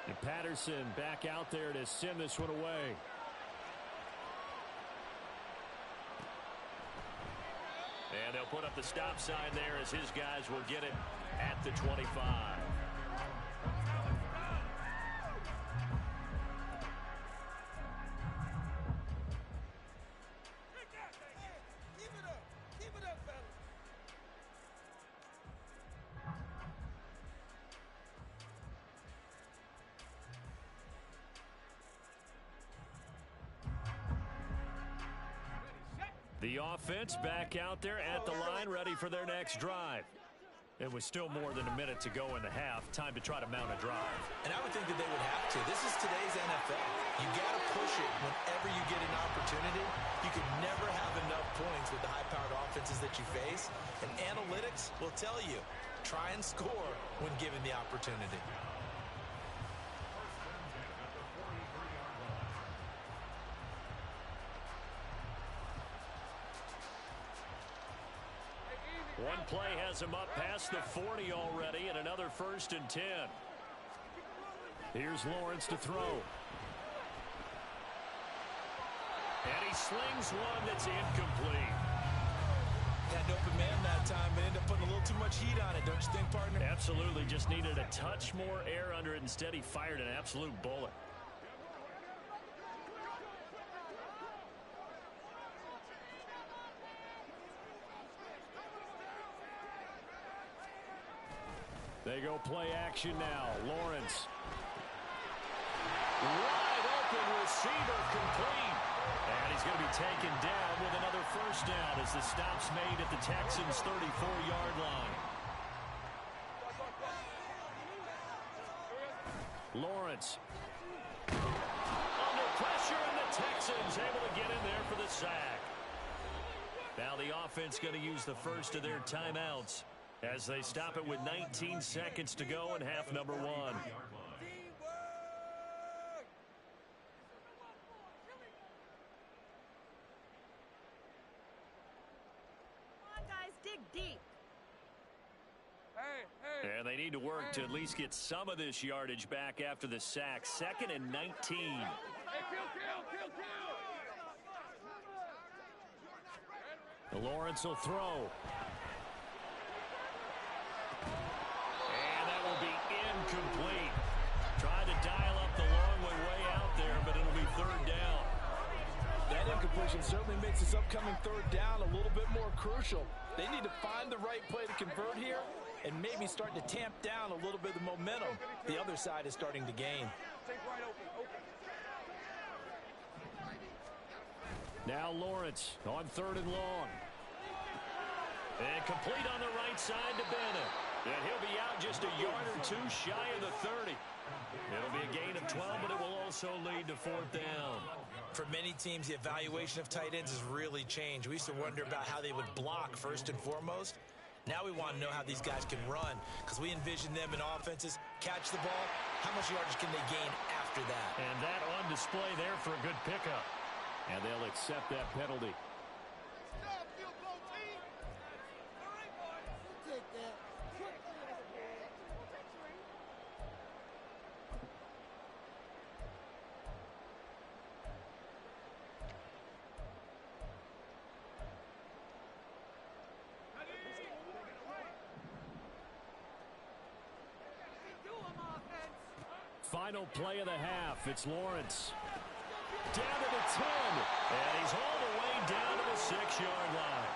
And Patterson back out there to send this one away. And they'll put up the stop sign there as his guys will get it at the 25. The offense back out there at the line, ready for their next drive. It was still more than a minute to go in the half. Time to try to mount a drive. And I would think that they would have to. This is today's NFL. You got to push it whenever you get an opportunity. You can never have enough points with the high-powered offenses that you face. And analytics will tell you, try and score when given the opportunity. One play has him up past the 40 already, and another 1st and 10. Here's Lawrence to throw. And he slings one that's incomplete. Had an open man that time, but ended up putting a little too much heat on it, don't you think, partner? Absolutely. Just needed a touch more air under it. Instead, he fired an absolute bullet. They go play action now. Lawrence. Wide open receiver complete. And he's going to be taken down with another 1st down as the stop's made at the Texans' 34-yard line. Lawrence. Under pressure, and the Texans able to get in there for the sack. Now the offense going to use the first of their timeouts as they stop it with 19 seconds to go in half number 1. Come on, guys, dig deep. And they need to work to at least get some of this yardage back after the sack. 2nd and 19. Lawrence will throw. And that will be incomplete. Tried to dial up the long way out there, but it'll be 3rd down. That incompletion certainly makes this upcoming 3rd down a little bit more crucial. They need to find the right play to convert here and maybe start to tamp down a little bit of the momentum the other side is starting to gain. Now Lawrence on 3rd and long. And complete on the right side to Bennett. And he'll be out just a yard or 2 shy of the 30. It'll be a gain of 12, but it will also lead to 4th down. For many teams, the evaluation of tight ends has really changed. We used to wonder about how they would block first and foremost. Now we want to know how these guys can run, because we envision them in offenses catch the ball. How much yardage can they gain after that? And that on display there for a good pickup. And they'll accept that penalty. Final play of the half. It's Lawrence. Down to the 10. And he's all the way down to the 6-yard line.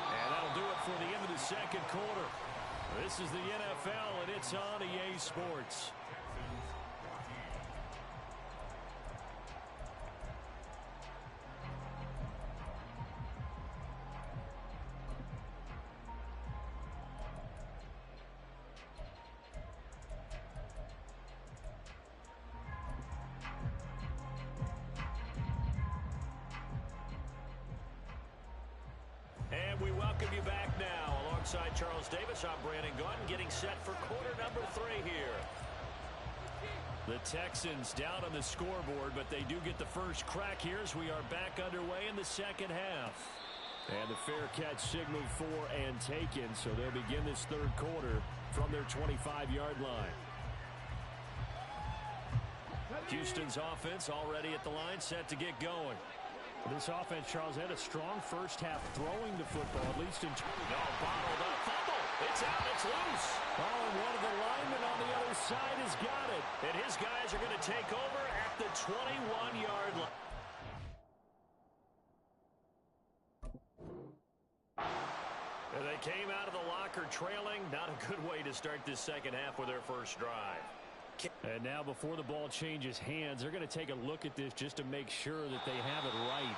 And that'll do it for the end of the 2nd quarter. This is the NFL, and it's on EA Sports. And we welcome you back now. Alongside Charles Davis, I'm Brandon Gunn, getting set for quarter number 3 here. The Texans down on the scoreboard, but they do get the first crack here as we are back underway in the 2nd half. And the fair catch signaled for and taken, so they'll begin this 3rd quarter from their 25-yard line. Houston's offense already at the line, set to get going. This offense, Charles, had a strong first half throwing the football, at least in... No, bottled up. Fumble. It's out. It's loose. Oh, and one of the linemen on the other side has got it. And his guys are going to take over at the 21-yard line. And they came out of the locker trailing. Not a good way to start this second half with their first drive. And now before the ball changes hands, they're going to take a look at this just to make sure that they have it right.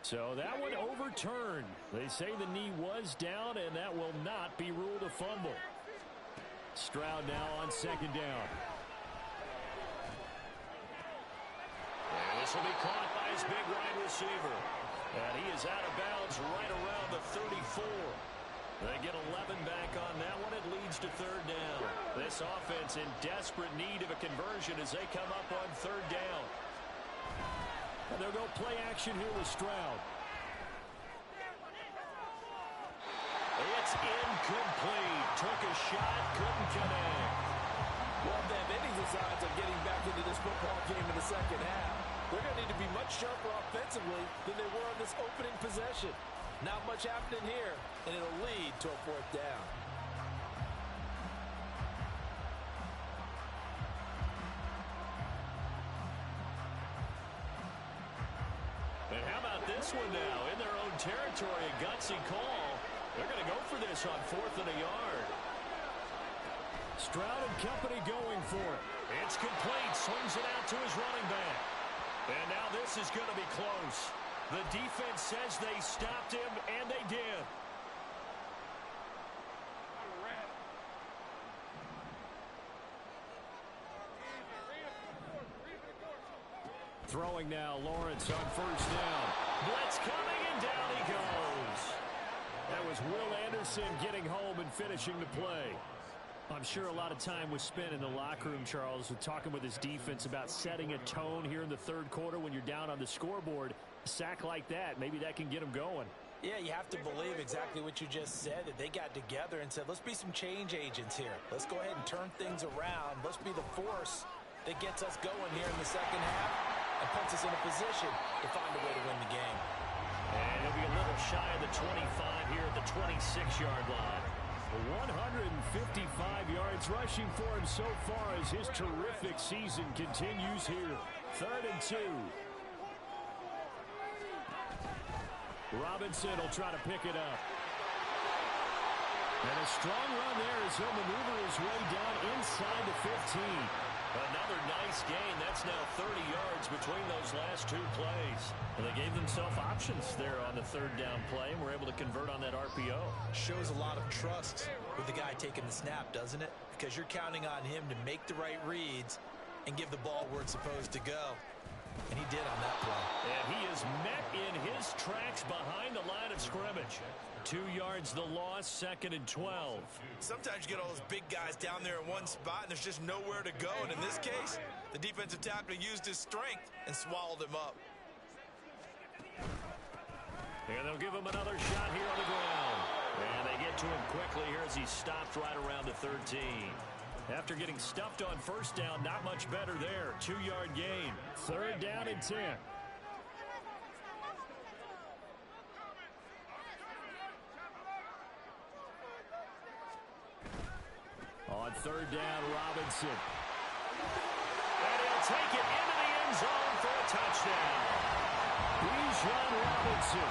So that one overturned. They say the knee was down, and that will not be ruled a fumble. Stroud now on second down. And this will be caught by his big wide receiver. And he is out of bounds right around the 34. They get 11 back on that one. It leads to third down. This offense in desperate need of a conversion as they come up on third down. And they'll go play action here with Stroud. It's incomplete. Took a shot, couldn't connect. Well, they have any designs of getting back into this football game in the second half. They're going to need to be much sharper offensively than they were on this opening possession. Not much happening here, and it'll lead to a fourth down. And how about this one now? In their own territory, a gutsy call. They're going to go for this on 4th and a yard. Stroud and company going for it. It's complete. Swings it out to his running back. And now this is going to be close. The defense says they stopped him, and they did. Throwing now, Lawrence on first down. Blitz coming, and down he goes. That was Will Anderson getting home and finishing the play. I'm sure a lot of time was spent in the locker room, Charles, with talking with his defense about setting a tone here in the third quarter when you're down on the scoreboard. A sack like that, maybe that can get them going. Yeah, you have to believe exactly what you just said, that they got together and said, let's be some change agents here. Let's go ahead and turn things around. Let's be the force that gets us going here in the second half and puts us in a position to find a way to win the game. And he'll be a little shy of the 25 here at the 26-yard line. 155 yards rushing for him so far as his terrific season continues here. 3rd and 2. Robinson will try to pick it up. And a strong run there as he'll maneuver his way down inside the 15. Another nice gain. That's now 30 yards between those last two plays. And they gave themselves options there on the third down play and were able to convert on that RPO. Shows a lot of trust with the guy taking the snap, doesn't it? Because you're counting on him to make the right reads and give the ball where it's supposed to go. And he did on that play. And he is met in his tracks behind the line of scrimmage. 2 yards the loss, 2nd and 12. Sometimes you get all those big guys down there in one spot and there's just nowhere to go. And in this case, the defensive tackle used his strength and swallowed him up. And they'll give him another shot here on the ground. And they get to him quickly here as he stopped right around the 13. After getting stuffed on first down, not much better there. 2-yard gain. 3rd down and 10. On 3rd down, Robinson. And he'll take it into the end zone for a touchdown. Bijan Robinson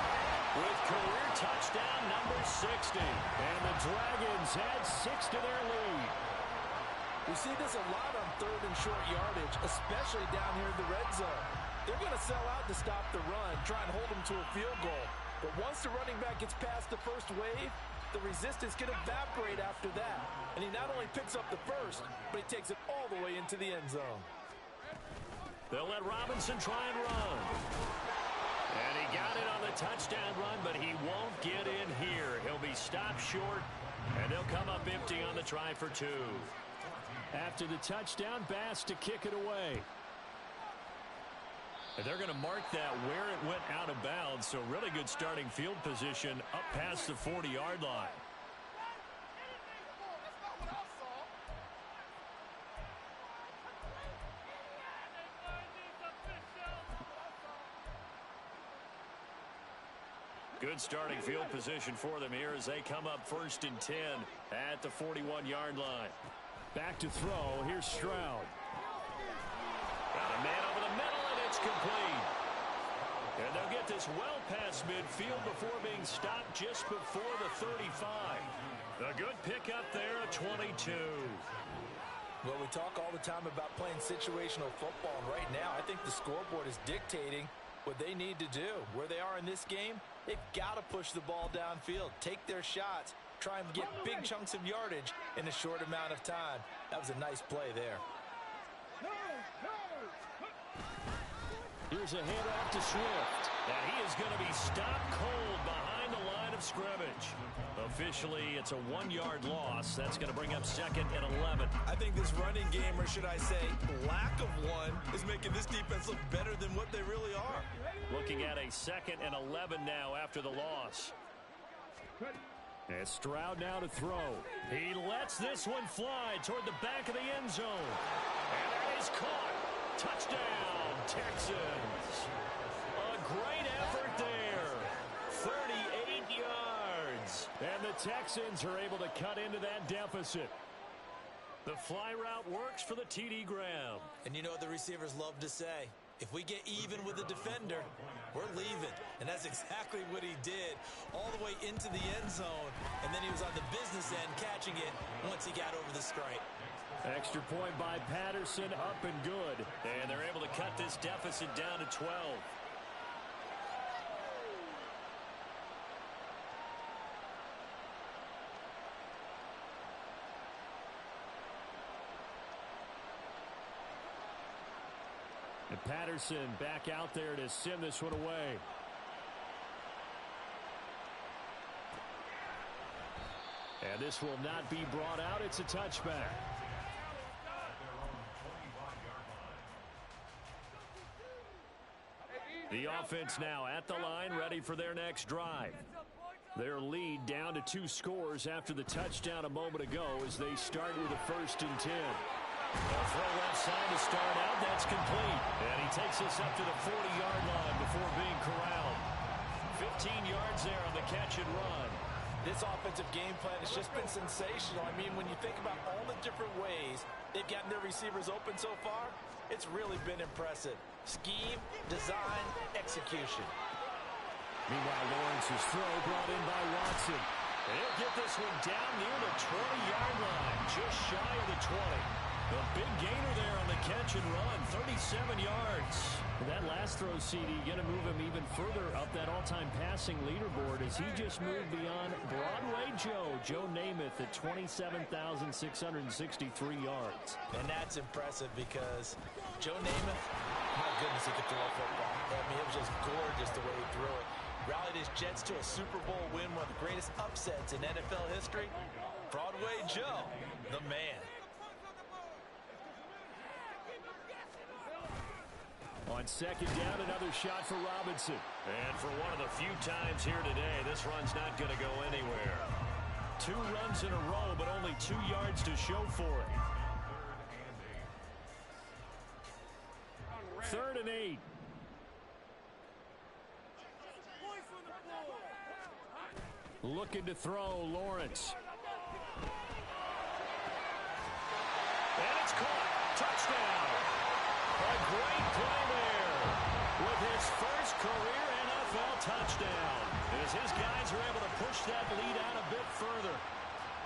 with career touchdown number 60. And the Dragons add 6 to their lead. We see this a lot on 3rd and short yardage, especially down here in the red zone. They're going to sell out to stop the run, try and hold them to a field goal. But once the running back gets past the first wave, the resistance can evaporate after that. And he not only picks up the first, but he takes it all the way into the end zone. They'll let Robinson try and run. And he got it on the touchdown run, but he won't get in here. He'll be stopped short, and they'll come up empty on the try for 2. After the touchdown, Bass to kick it away. And they're going to mark that where it went out of bounds, so really good starting field position up past the 40-yard line. Good starting field position for them here as they come up 1st and 10 at the 41-yard line. Back to throw. Here's Stroud. Got a man over the middle, and it's complete. And they'll get this well past midfield before being stopped just before the 35. A good pickup there, a 22. Well, we talk all the time about playing situational football, and right now I think the scoreboard is dictating what they need to do. Where they are in this game, they've got to push the ball downfield, take their shots, try and get big chunks of yardage in a short amount of time. That was a nice play there. Here's a handoff to Swift. And he is going to be stopped cold behind the line of scrimmage. Officially, it's a 1-yard loss. That's going to bring up 2nd and 11. I think this running game, or should I say lack of one, is making this defense look better than what they really are. Looking at a 2nd and 11 now after the loss. And Stroud now to throw. He lets this one fly toward the back of the end zone. And that is caught. Touchdown, Texans. A great effort there. 38 yards. And the Texans are able to cut into that deficit. The fly route works for the TD Graham. And you know what the receivers love to say? If we get even with the defender, we're leaving. And that's exactly what he did all the way into the end zone. And then he was on the business end catching it once he got over the stripe. Extra point by Patterson, up and good. And they're able to cut this deficit down to 12. And Patterson back out there to send this one away. And this will not be brought out. It's a touchback. The offense now at the line, ready for their next drive. Their lead down to 2 scores after the touchdown a moment ago as they start with a 1st and 10. A throw left side to start out. That's complete. And he takes us up to the 40-yard line before being corralled. 15 yards there on the catch and run. This offensive game plan has just been sensational. I mean, when you think about all the different ways they've gotten their receivers open so far, it's really been impressive. Scheme, design, execution. Meanwhile, Lawrence's throw brought in by Watson. And he'll get this one down near the 20-yard line, just shy of the 20. A big gainer there on the catch and run, 37 yards. That last throw, CD, going to move him even further up that all-time passing leaderboard as he just moved beyond Broadway Joe Namath at 27,663 yards. And that's impressive because Joe Namath, my goodness, he could throw a football. I mean, it was just gorgeous the way he threw it. Rallied his Jets to a Super Bowl win, one of the greatest upsets in NFL history. Broadway Joe, the man. On 2nd down, another shot for Robinson. And for one of the few times here today, this run's not going to go anywhere. 2 runs in a row, but only 2 yards to show for it. 3rd and 8. Looking to throw, Lawrence. And it's caught. Touchdown. A great play there with his first career NFL touchdown. As his guys are able to push that lead out a bit further.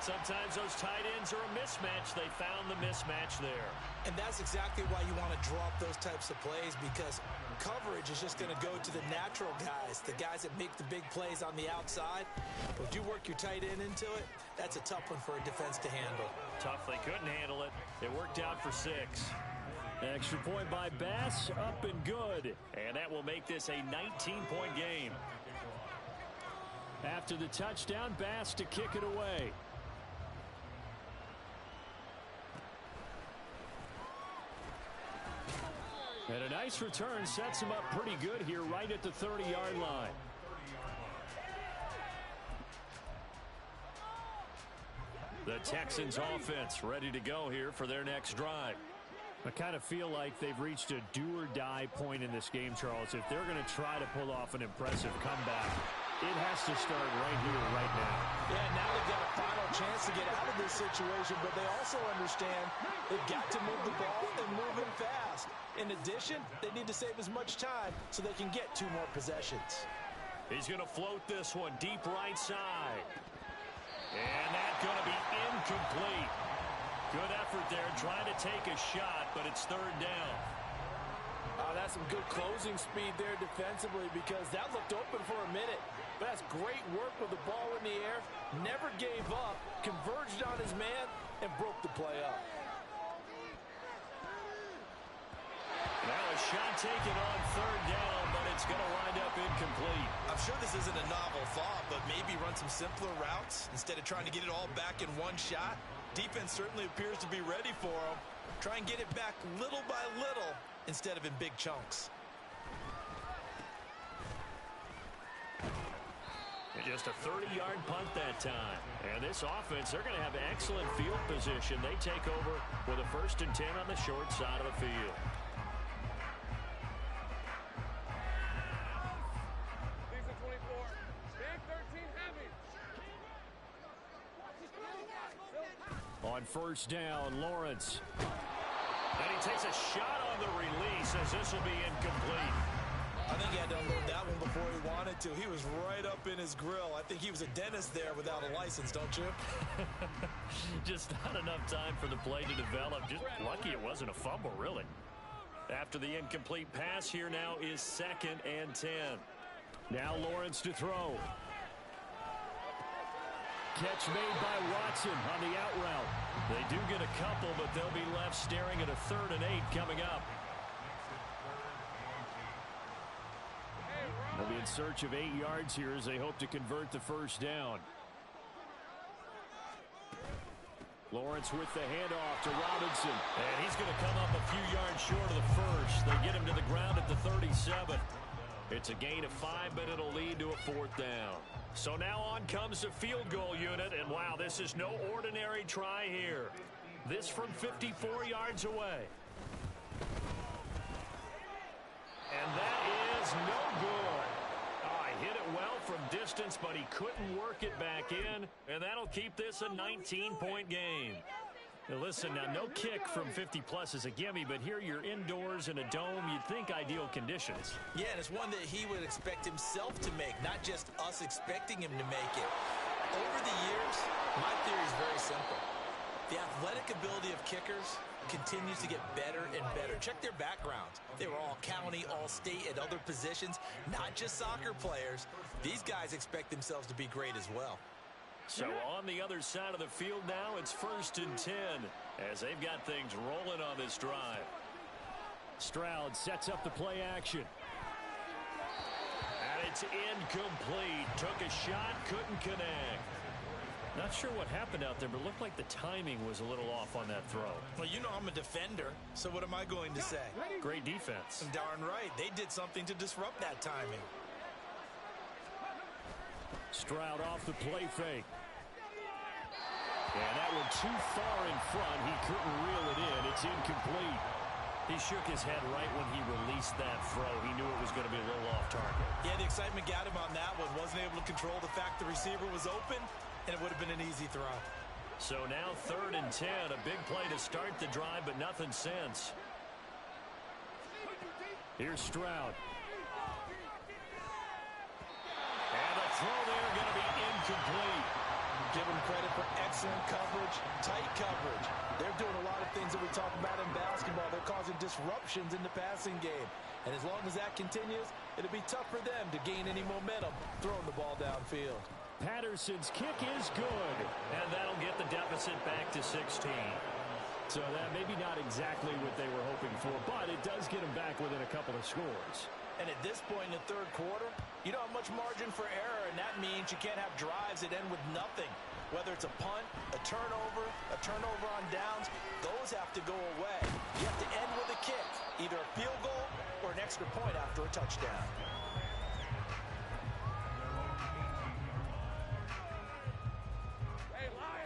Sometimes those tight ends are a mismatch. They found the mismatch there. And that's exactly why you want to draw up those types of plays, because coverage is just going to go to the natural guys, the guys that make the big plays on the outside. But if you work your tight end into it, that's a tough one for a defense to handle. Tough. They couldn't handle it. It worked out for 6. Extra point by Bass, up and good. And that will make this a 19-point game. After the touchdown, Bass to kick it away. And a nice return sets him up pretty good here right at the 30-yard line. The Texans offense ready to go here for their next drive. I kind of feel like they've reached a do-or-die point in this game, Charles. If they're going to try to pull off an impressive comeback, it has to start right here, right now. Yeah, now they've got a final chance to get out of this situation, but they also understand they've got to move the ball and move it fast. In addition, they need to save as much time so they can get 2 more possessions. He's going to float this one deep right side. And that's going to be incomplete. Good effort there trying to take a shot, but it's 3rd down. That's some good closing speed there defensively because that looked open for a minute. But that's great work with the ball in the air. Never gave up, converged on his man, and broke the play up. Now a shot taken on 3rd down, but it's going to wind up incomplete. I'm sure this isn't a novel thought, but maybe run some simpler routes instead of trying to get it all back in one shot. Defense certainly appears to be ready for him. Try and get it back little by little instead of in big chunks. And just a 30-yard punt that time. And this offense, they're going to have excellent field position. They take over with a 1st and 10 on the short side of the field. On 1st down, Lawrence. And he takes a shot on the release as this will be incomplete. I think he had to unload that one before he wanted to. He was right up in his grill. I think he was a dentist there without a license, don't you? Just not enough time for the play to develop. Just lucky it wasn't a fumble, really. After the incomplete pass, here now is 2nd and 10. Now Lawrence to throw. Catch made by Watson on the out route. They do get a couple, but they'll be left staring at a 3rd and 8 coming up. They'll be in search of 8 yards here as they hope to convert the 1st down. Lawrence with the handoff to Robinson. And he's going to come up a few yards short of the 1st. They get him to the ground at the 37. It's a gain of 5, but it'll lead to a 4th down. So now on comes the field goal unit, and wow, this is no ordinary try here. This from 54 yards away. And that is no good. Oh, he hit it well from distance, but he couldn't work it back in, and that'll keep this a 19-point game. Now listen, now no kick from 50-plus is a gimme, but here you're indoors in a dome. You'd think ideal conditions. Yeah, and it's one that he would expect himself to make, not just us expecting him to make it. Over the years, my theory is very simple. The athletic ability of kickers continues to get better and better. Check their backgrounds. They were all county, all state, at other positions, not just soccer players. These guys expect themselves to be great as well. So on the other side of the field now, it's 1st and 10 as they've got things rolling on this drive. Stroud sets up the play action. And it's incomplete. Took a shot, couldn't connect. Not sure what happened out there, but it looked like the timing was a little off on that throw. Well, you know I'm a defender, so what am I going to say? Great defense. Darn right. They did something to disrupt that timing. Stroud off the play fake. And that one too far in front. He couldn't reel it in. It's incomplete. He shook his head right when he released that throw. He knew it was going to be a little off target. Yeah, the excitement got him on that one. Wasn't able to control the fact the receiver was open, and it would have been an easy throw. So now 3rd and 10. A big play to start the drive, but nothing since. Here's Stroud. And the throw there going to be incomplete. Give them credit for excellent coverage, tight coverage. They're doing a lot of things that we talk about in basketball. They're causing disruptions in the passing game. And as long as that continues, it'll be tough for them to gain any momentum throwing the ball downfield. Patterson's kick is good. And that'll get the deficit back to 16. So that maybe not exactly what they were hoping for, but it does get them back within a couple of scores. And at this point in the 3rd quarter, you don't have much margin for error, and that means you can't have drives that end with nothing. Whether it's a punt, a turnover on downs, those have to go away. You have to end with a kick, either a field goal extra point after a touchdown.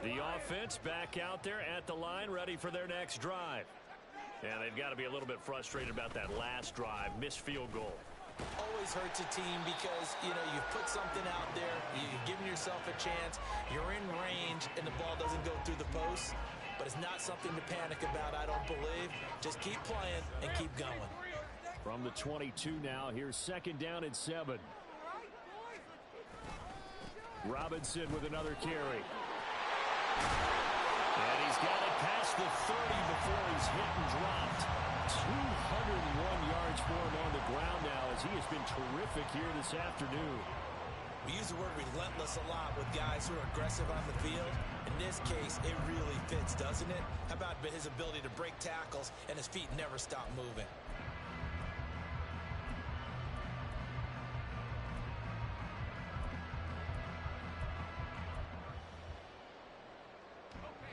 The offense back out there at the line, ready for their next drive. And they've got to be a little bit frustrated about that last drive, missed field goal. Always hurts a team because, you've put something out there, you've given yourself a chance, you're in range, and the ball doesn't go through the post. But it's not something to panic about, I don't believe. Just keep playing and keep going. From the 22 now, here's 2nd down and 7. Robinson with another carry. And he's got it past the 30 before he's hit and dropped. 201 yards for him on the ground now as he has been terrific here this afternoon. We use the word relentless a lot with guys who are aggressive on the field. In this case, it really fits, doesn't it? How about his ability to break tackles and his feet never stop moving?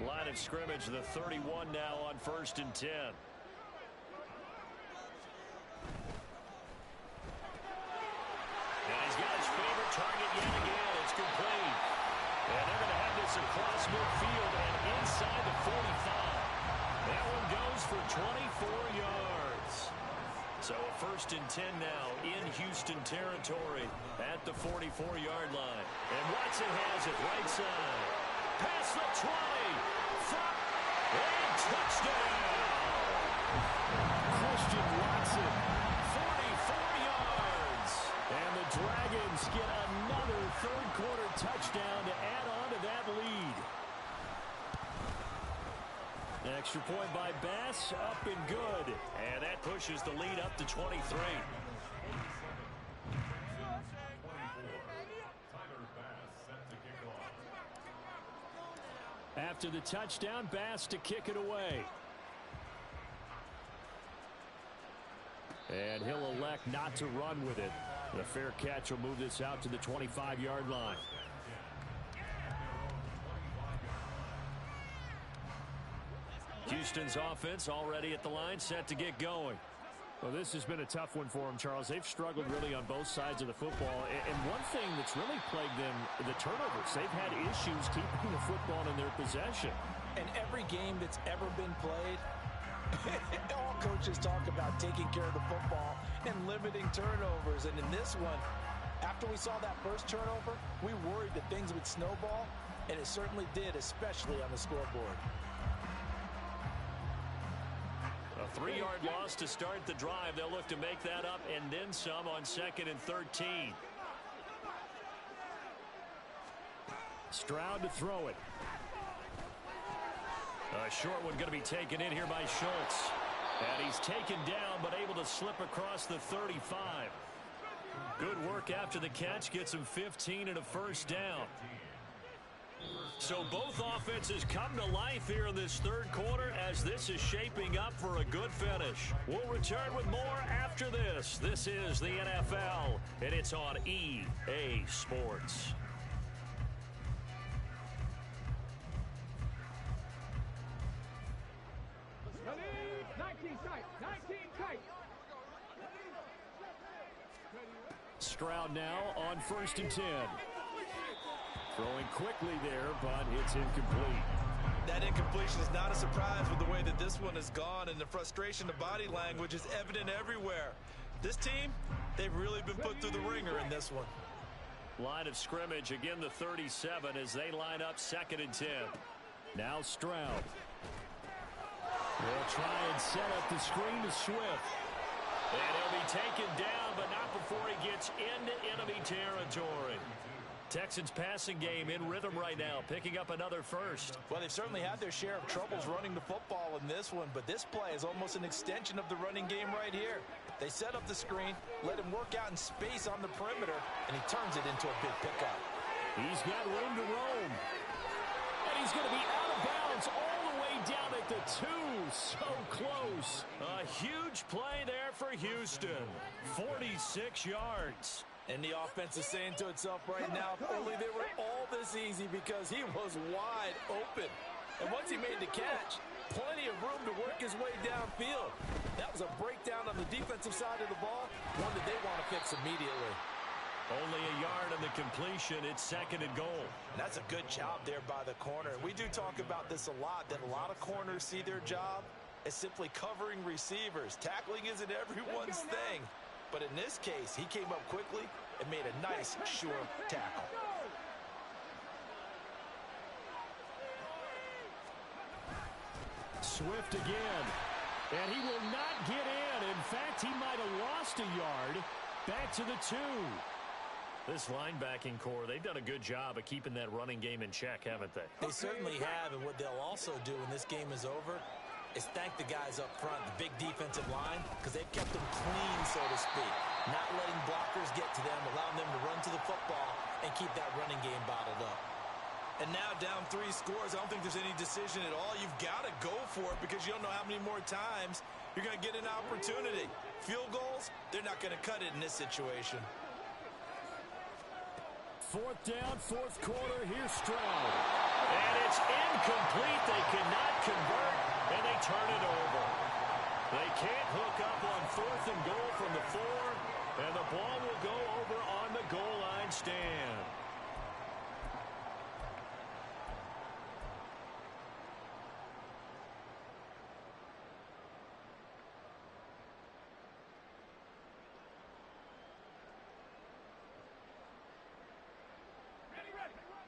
Line of scrimmage, the 31 now on 1st and 10. And he's got his favorite target yet again. It's complete. And they're going to have this across midfield and inside the 45. That one goes for 24 yards. So a 1st and 10 now in Houston territory at the 44-yard line. And Watson has it right side. Past the 20. Front. And touchdown. Christian Watson. 44 yards. And the Dragons get another third-quarter touchdown to add on to that lead. Extra point by Bass, up and good. And that pushes the lead up to 23. After the touchdown, Bass to kick it away. And he'll elect not to run with it. The fair catch will move this out to the 25-yard line. Houston's offense already at the line, set to get going. Well, this has been a tough one for them, Charles. They've struggled really on both sides of the football. And one thing that's really plagued them, the turnovers. They've had issues keeping the football in their possession. And every game that's ever been played, all coaches talk about taking care of the football and limiting turnovers. And in this one, after we saw that first turnover, we worried that things would snowball, and it certainly did, especially on the scoreboard. A 3-yard loss to start the drive. They'll look to make that up and then some on 2nd and 13. Stroud to throw it. A short one going to be taken in here by Schultz. And he's taken down but able to slip across the 35. Good work after the catch. Gets him 15 and a 1st down. So both offenses come to life here in this third quarter as this is shaping up for a good finish. We'll return with more after this. This is the NFL, and it's on EA Sports. Stroud now on 1st and 10. Throwing quickly there, but it's incomplete. That incompletion is not a surprise with the way that this one has gone, and the frustration, the body language is evident everywhere. This team, they've really been put through the ringer in this one. Line of scrimmage, again the 37 as they line up 2nd and 10. Now Stroud. They'll try and set up the screen to Swift. And he'll be taken down, but not before he gets into enemy territory. Texans passing game in rhythm right now, picking up another first. Well, they've certainly had their share of troubles running the football in this one, but this play is almost an extension of the running game right here. They set up the screen, let him work out in space on the perimeter, and he turns it into a big pickup. He's got room to roam. And he's going to be out of bounds all the way down at the 2. So close. A huge play there for Houston. 46 yards. And the offense is saying to itself right now, if only they were all this easy, because he was wide open. And once he made the catch, plenty of room to work his way downfield. That was a breakdown on the defensive side of the ball, points immediately. Only a yard on the completion. It's second and goal. And that's a good job there by the corner. And we do talk about this a lot, that a lot of corners see their job as simply covering receivers. Tackling isn't everyone's thing. But in this case, he came up quickly and made a nice, sure tackle. Swift again. And he will not get in. In fact, he might have lost a yard. Back to the 2. This linebacking core, they've done a good job of keeping that running game in check, haven't they? They certainly have, and what they'll also do when this game is over is thank the guys up front, the big defensive line, because they've kept them clean, so to speak. Not letting blockers get to them, allowing them to run to the football and keep that running game bottled up. And now down 3 scores, I don't think there's any decision at all. You've got to go for it because you don't know how many more times you're going to get an opportunity. Field goals, they're not going to cut it in this situation. 4th down, 4th quarter. Here's Stroud. And it's incomplete. They cannot convert, and they turn it over. They can't hook up on 4th and goal from the 4, and the ball will go over on the goal line stand.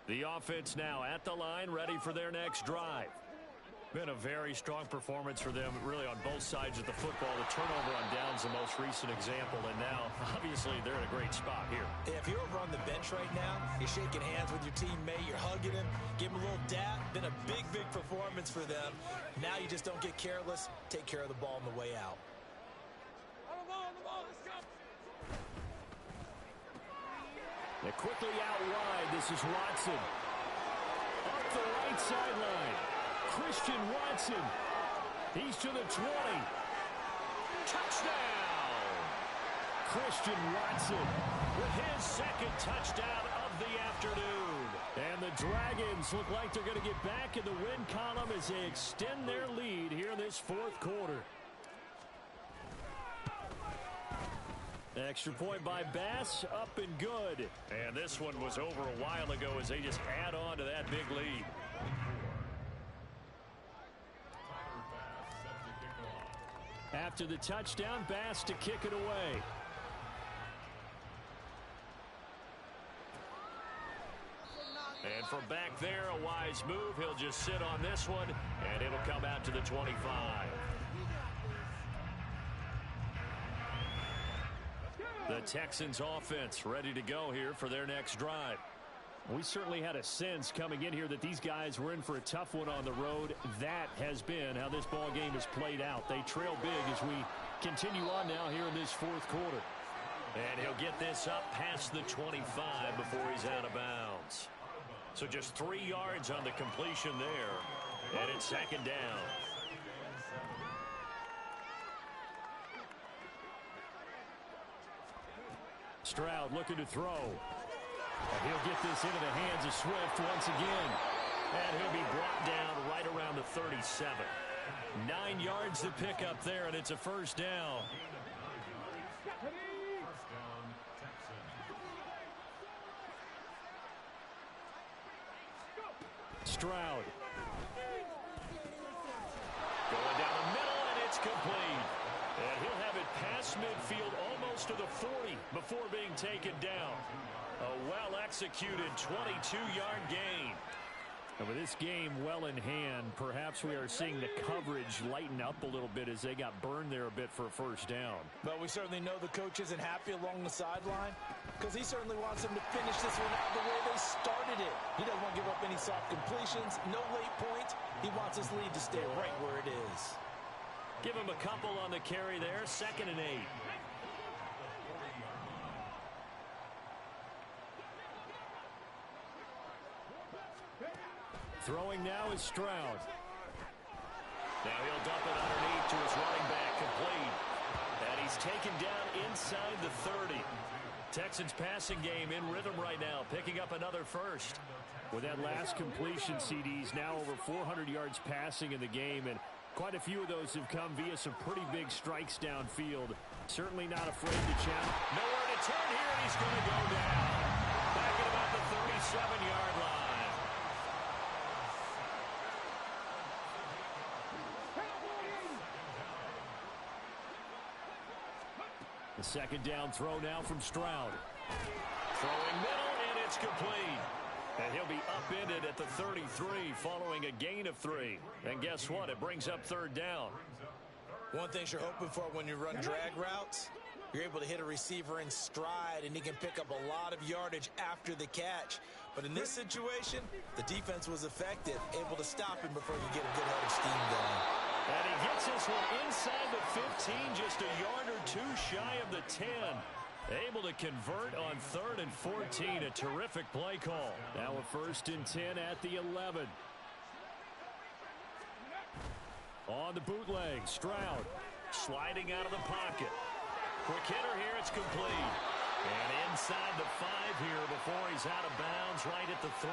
The offense now at the line, ready for their next drive. Been a very strong performance for them, really, on both sides of the football. The turnover on downs the most recent example, and now, obviously, they're in a great spot here. If you're over on the bench right now, you're shaking hands with your teammate, you're hugging him, give him a little dap. Been a big, big performance for them. Now you just don't get careless. Take care of the ball on the way out. They're quickly out wide. This is Watson. Up the right sideline. Christian Watson. He's to the 20. Touchdown! Christian Watson With his second touchdown of the afternoon. And the Dragons look like they're going to get back in the win column as they extend their lead here in this 4th quarter. Extra point by Bass, up and good. And this one was over a while ago as they just add on to that big lead. After the touchdown, Bass to kick it away. And from back there, a wise move. He'll just sit on this one, and it'll come out to the 25. The Texans offense ready to go here for their next drive. We certainly had a sense coming in here that these guys were in for a tough one on the road. That has been how this ball game has played out. They trail big as we continue on now here in this 4th quarter. And he'll get this up past the 25 before he's out of bounds. So just 3 yards on the completion there. And it's second down. Stroud looking to throw. And he'll get this into the hands of Swift once again. And he'll be brought down right around the 37. 9 yards to pick up there, and it's a first down. Stroud. Going down the middle, and it's complete. And he'll have it past midfield almost to the 40 before being taken down. A well-executed 22-yard gain. And with this game well in hand, perhaps we are seeing the coverage lighten up a little bit as they got burned there a bit for a first down. But we certainly know the coach isn't happy along the sideline because he certainly wants them to finish this one out the way they started it. He doesn't want to give up any soft completions, no late points. He wants his lead to stay right where it is. Give him a couple on the carry there, 2nd and 8. Throwing now is Stroud. Now he'll dump it underneath to his running back, complete. And he's taken down inside the 30. Texans passing game in rhythm right now, picking up another first. With that last completion, CDs now over 400 yards passing in the game, and quite a few of those have come via some pretty big strikes downfield. Certainly not afraid to challenge. Nowhere to turn here, and he's going to go down. Back at about the 37-yard line. The second down throw now from Stroud. Throwing middle, and it's complete. And he'll be upended at the 33 following a gain of 3. And guess what? It brings up third down. One thing you're hoping for when you run drag routes, you're able to hit a receiver in stride, and he can pick up a lot of yardage after the catch. But in this situation, the defense was effective, able to stop him before he get a good head of steam going. And he gets this one inside the 15, just a yard or two shy of the 10. Able to convert on 3rd and 14. A terrific play call. Now a 1st and 10 at the 11. On the bootleg, Stroud. Sliding out of the pocket. Quick hitter here, it's complete. And inside the 5 here before he's out of bounds right at the 3.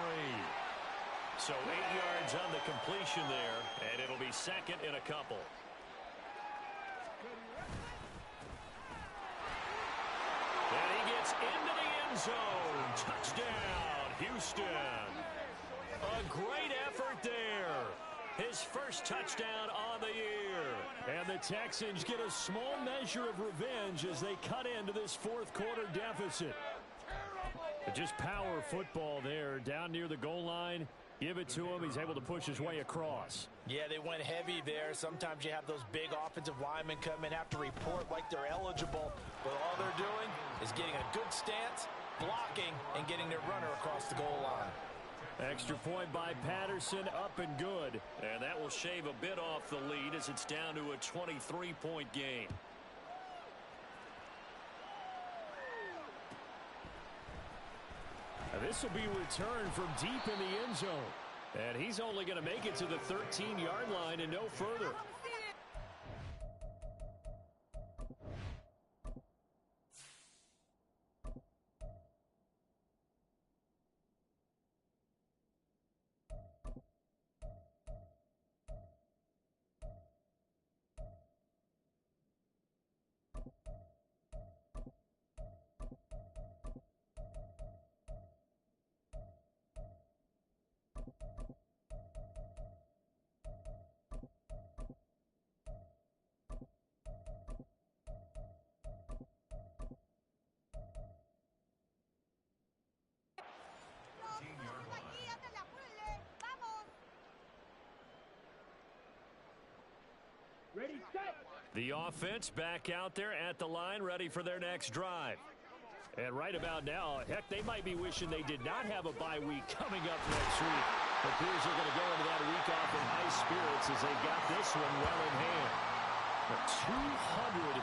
So 8 yards on the completion there, and it'll be 2nd and a couple. And he gets into the end zone. Touchdown, Houston. A great effort there. His first touchdown on the year. And the Texans get a small measure of revenge as they cut into this 4th quarter deficit. Just power football there down near the goal line. Give it to him. He's able to push his way across. Yeah, they went heavy there. Sometimes you have those big offensive linemen come in, have to report like they're eligible. But all they're doing is getting a good stance, blocking, and getting their runner across the goal line. Extra point by Patterson, up and good. And that will shave a bit off the lead as it's down to a 23-point game. This will be returned from deep in the end zone. And he's only going to make it to the 13-yard line and no further. Ready, set. The offense back out there at the line, ready for their next drive. And right about now, heck, they might be wishing they did not have a bye week coming up next week. It appears they're going to go into that week off in high spirits as they got this one well in hand. But 223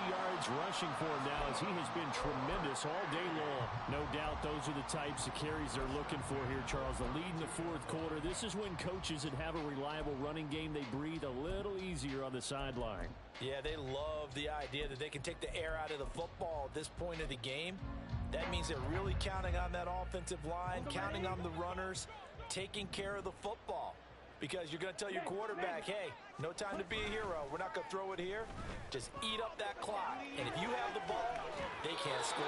yards rushing for him now as he has been tremendous all day long. No doubt those are the types of carries they're looking for here, Charles. The lead in the 4th quarter. This is when coaches that have a reliable running game, they breathe a little easier on the sideline. Yeah, they love the idea that they can take the air out of the football at this point of the game. That means they're really counting on that offensive line, counting on the runners, taking care of the football. Because you're going to tell your quarterback, hey, no time to be a hero. We're not going to throw it here. Just eat up that clock. And if you have the ball, they can't score.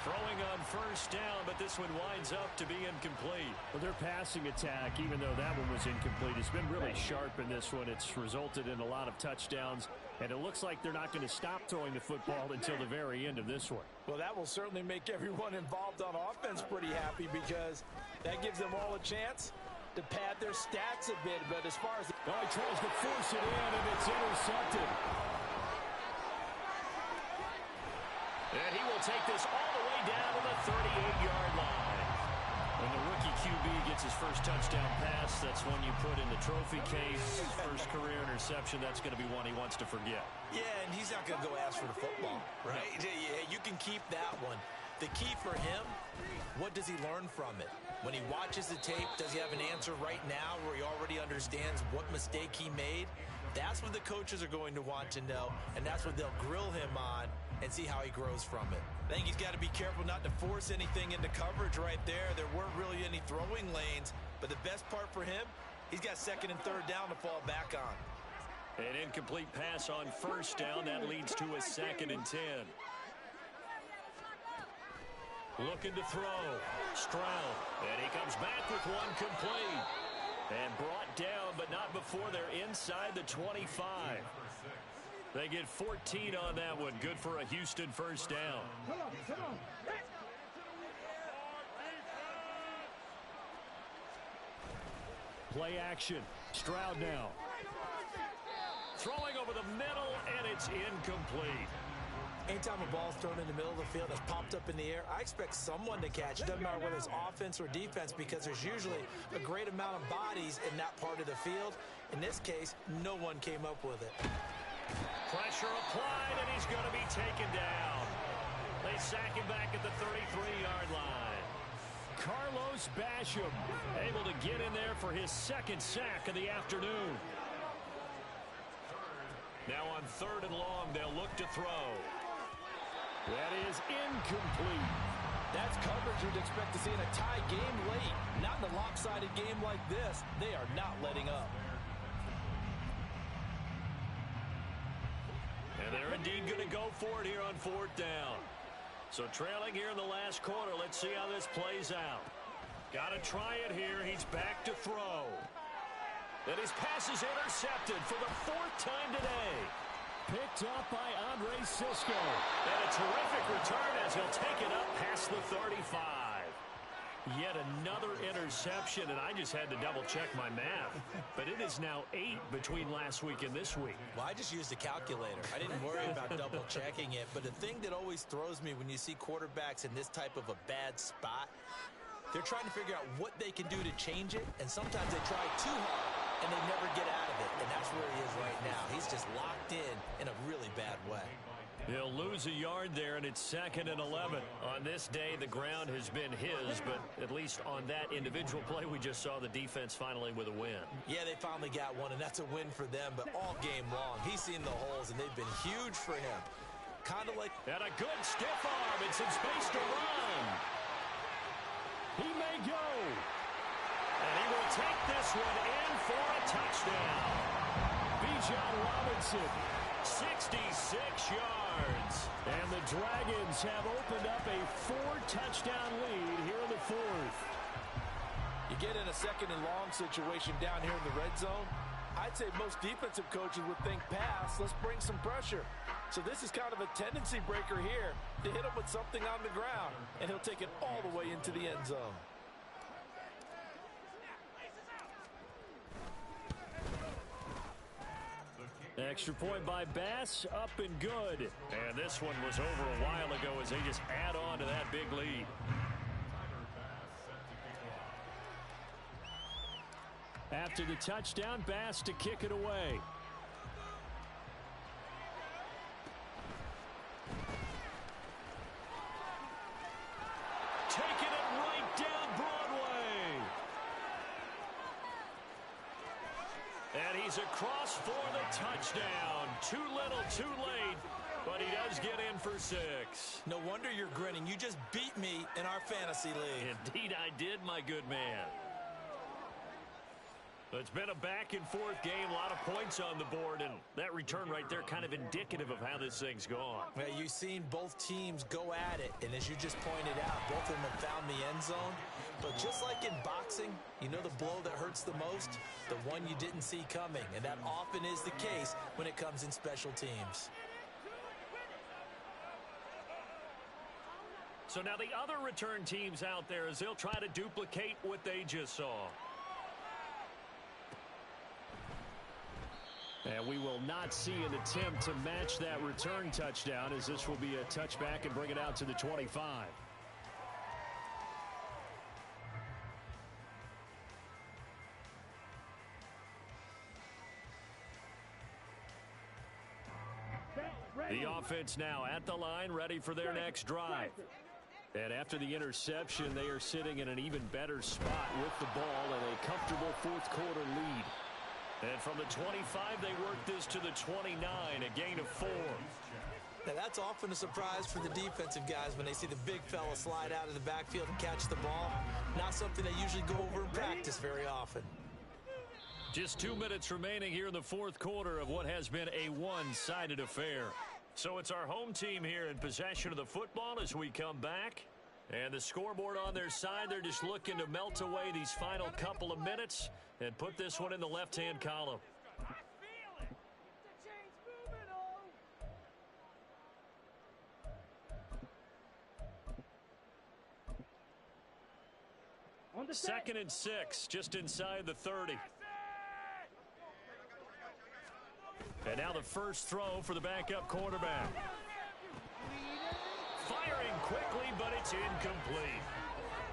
Throwing on 1st down, but this one winds up to be incomplete. Well, their passing attack, even though that one was incomplete, has been really sharp in this one. It's resulted in a lot of touchdowns, and it looks like they're not going to stop throwing the football until the very end of this one. Well, that will certainly make everyone involved on offense pretty happy because that gives them all a chance to pad their stats a bit. But as far as he tries to force it in, and it's intercepted. And he will take this all the way down to the 38-yard line. When the rookie QB gets his first touchdown pass, that's one you put in the trophy case. First career interception, that's going to be one he wants to forget. Yeah, and he's not going to go ask for the football, right? Yeah, you can keep that one. The key for him, what does he learn from it? When he watches the tape, does he have an answer right now where he already understands what mistake he made? That's what the coaches are going to want to know, and that's what they'll grill him on and see how he grows from it. I think he's got to be careful not to force anything into coverage right there. There weren't really any throwing lanes, but the best part for him, he's got 2nd and 3rd down to fall back on. An incomplete pass on first down. That leads to a 2nd and 10. Looking to throw. Stroud. And he comes back with one complete. And brought down, but not before they're inside the 25. They get 14 on that one. Good for a Houston first down. Play action. Stroud now. Throwing over the middle, and it's incomplete. Anytime a ball's thrown in the middle of the field that's popped up in the air, I expect someone to catch it. Doesn't matter whether it's offense or defense, because there's usually a great amount of bodies in that part of the field. In this case, no one came up with it. Pressure applied, and he's going to be taken down. They sack him back at the 33-yard line. Carlos Basham able to get in there for his 2nd sack of the afternoon. Now on 3rd and long, they'll look to throw. That is incomplete. That's coverage you'd expect to see in a tie game late. Not in a lopsided game like this. They are not letting up. And they're indeed going to go for it here on 4th down. So trailing here in the last quarter. Let's see how this plays out. Got to try it here. He's back to throw. And his pass is intercepted for the 4th time today. Picked up by Andre Sisco. And a terrific return as he'll take it up past the 35. Yet another interception, and I just had to double-check my math. But it is now 8 between last week and this week. Well, I just used a calculator. I didn't worry about double-checking it. But the thing that always throws me when you see quarterbacks in this type of a bad spot, they're trying to figure out what they can do to change it, and sometimes they try too hard, and they never get out of it. And that's where he is right now. He's just locked in a really bad way. He'll lose a yard there, and it's 2nd and 11. On this day, the ground has been his, but at least on that individual play, we just saw the defense finally with a win. Yeah, they finally got one, and that's a win for them, but all game long, he's seen the holes, and they've been huge for him. Kind of like... And a good stiff arm and some space to run. He may go. And he will take this one in for a touchdown. Bijan Robinson. 66 yards. And the Dragons have opened up a 4-touchdown lead here in the 4th. You get in a 2nd and long situation down here in the red zone, I'd say most defensive coaches would think pass, let's bring some pressure. So this is kind of a tendency breaker here to hit him with something on the ground, and he'll take it all the way into the end zone. Extra point by Bass, up and good. And this one was over a while ago as they just add on to that big lead. After the touchdown, Bass to kick it away. Taking it right down Broadway. And he's across for the touchdown. Too little, too late. But he does get in for 6. No wonder you're grinning. You just beat me in our fantasy league. Indeed I did, my good man. It's been a back-and-forth game, a lot of points on the board, and that return right there kind of indicative of how this thing's gone. Well, you've seen both teams go at it, and as you just pointed out, both of them have found the end zone. But just like in boxing, you know the blow that hurts the most? The one you didn't see coming, and that often is the case when it comes in special teams. So now the other return teams out there, as they'll try to duplicate what they just saw. And we will not see an attempt to match that return touchdown, as this will be a touchback and bring it out to the 25. The offense now at the line, ready for their next drive. And after the interception, they are sitting in an even better spot with the ball and a comfortable 4th quarter lead. And from the 25, they work this to the 29, a gain of 4. Now, that's often a surprise for the defensive guys when they see the big fella slide out of the backfield and catch the ball. Not something they usually go over in practice very often. Just 2 minutes remaining here in the fourth quarter of what has been a one-sided affair. So it's our home team here in possession of the football as we come back. And the scoreboard on their side, they're just looking to melt away these final couple of minutes and put this one in the left-hand column. Second and 6, just inside the 30. And now the first throw for the backup quarterback. Firing quickly, but it's incomplete.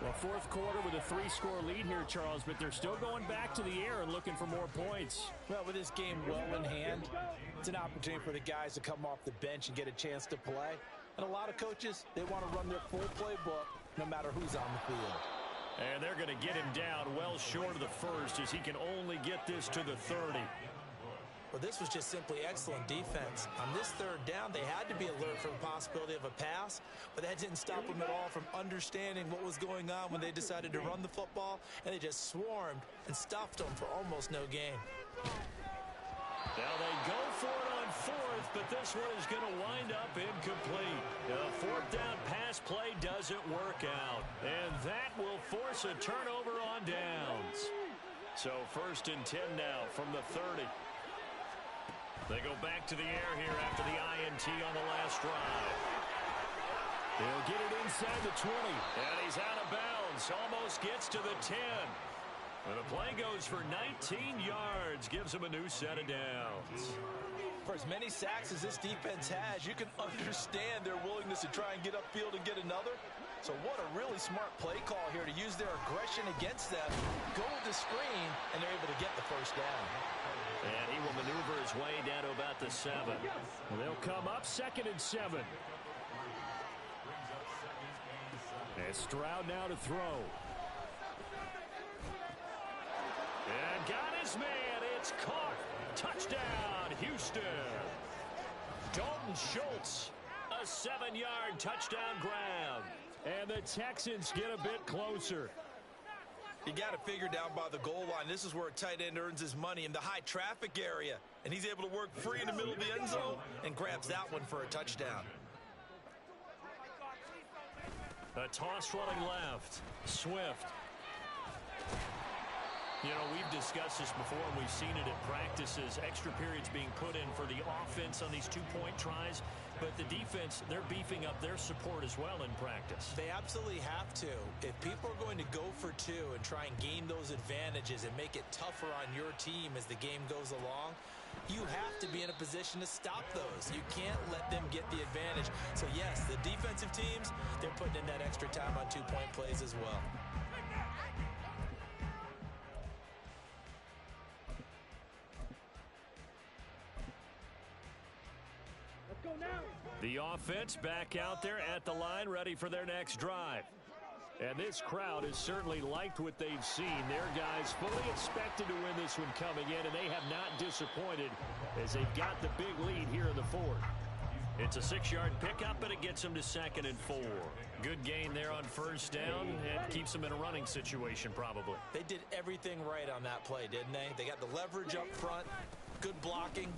Well, fourth quarter with a 3-score lead here, Charles, but they're still going back to the air and looking for more points. Well, with this game well in hand, it's an opportunity for the guys to come off the bench and get a chance to play. And a lot of coaches, they want to run their full playbook no matter who's on the field. And they're going to get him down well short of the first as he can only get this to the 30. Well, this was just simply excellent defense. On this third down, they had to be alert for the possibility of a pass, but that didn't stop them at all from understanding what was going on when they decided to run the football, and they just swarmed and stuffed them for almost no gain. Now they go for it on fourth, but this one is going to wind up incomplete. The fourth down pass play doesn't work out, and that will force a turnover on downs. So first and 10 now from the 30. They go back to the air here after the INT on the last drive. They'll get it inside the 20. And he's out of bounds. Almost gets to the 10. And the play goes for 19 yards. Gives him a new set of downs. For as many sacks as this defense has, you can understand their willingness to try and get upfield and get another. So what a really smart play call here to use their aggression against them, go with the screen, and they're able to get the first down. And he will maneuver his way down to about the 7. Well, they'll come up second and 7. And Stroud now to throw. And got his man. It's caught. Touchdown, Houston. Dalton Schultz, a 7-yard touchdown grab. And the Texans get a bit closer. You got to figure down by the goal line. This is where a tight end earns his money in the high traffic area. And he's able to work free in the middle of the end zone and grabs that one for a touchdown. A toss running left. Swift. You know, we've discussed this before, and we've seen it at practices. Extra periods being put in for the offense on these two-point tries. But the defense, they're beefing up their support as well in practice. They absolutely have to. If people are going to go for two and try and gain those advantages and make it tougher on your team as the game goes along, you have to be in a position to stop those. You can't let them get the advantage. So, yes, the defensive teams, they're putting in that extra time on two-point plays as well. The offense back out there at the line, ready for their next drive. And this crowd has certainly liked what they've seen. Their guys fully expected to win this one coming in, and they have not disappointed as they've got the big lead here in the fourth. It's a 6-yard pickup, and it gets them to 2nd and 4. Good gain there on first down, and keeps them in a running situation probably. They did everything right on that play, didn't they? They got the leverage up front, good blocking,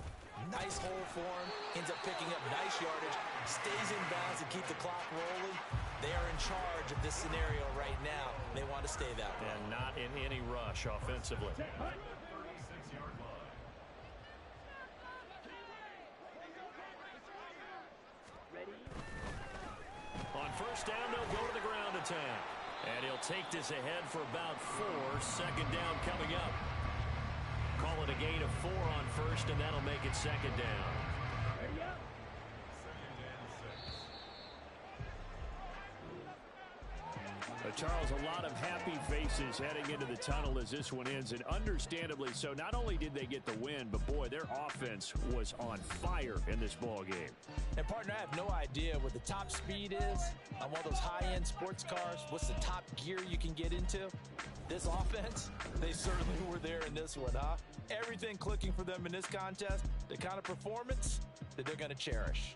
nice hole for him, ends up picking up nice yardage, stays in bounds and keep the clock rolling. They are in charge of this scenario right now. They want to stay that way. And not in any rush offensively. On first down, they'll go to the ground attack. And he'll take this ahead for about 4. Second down coming up. Call it a gain of 4 on first, and that'll make it second down. Charles, a lot of happy faces heading into the tunnel as this one ends, and understandably so. Not only did they get the win, but boy, their offense was on fire in this ball game. And partner, I have no idea what the top speed is on one of those high-end sports cars. What's the top gear you can get into? This offense, they certainly were there in this one, huh? Everything clicking for them in this contest, the kind of performance that they're going to cherish.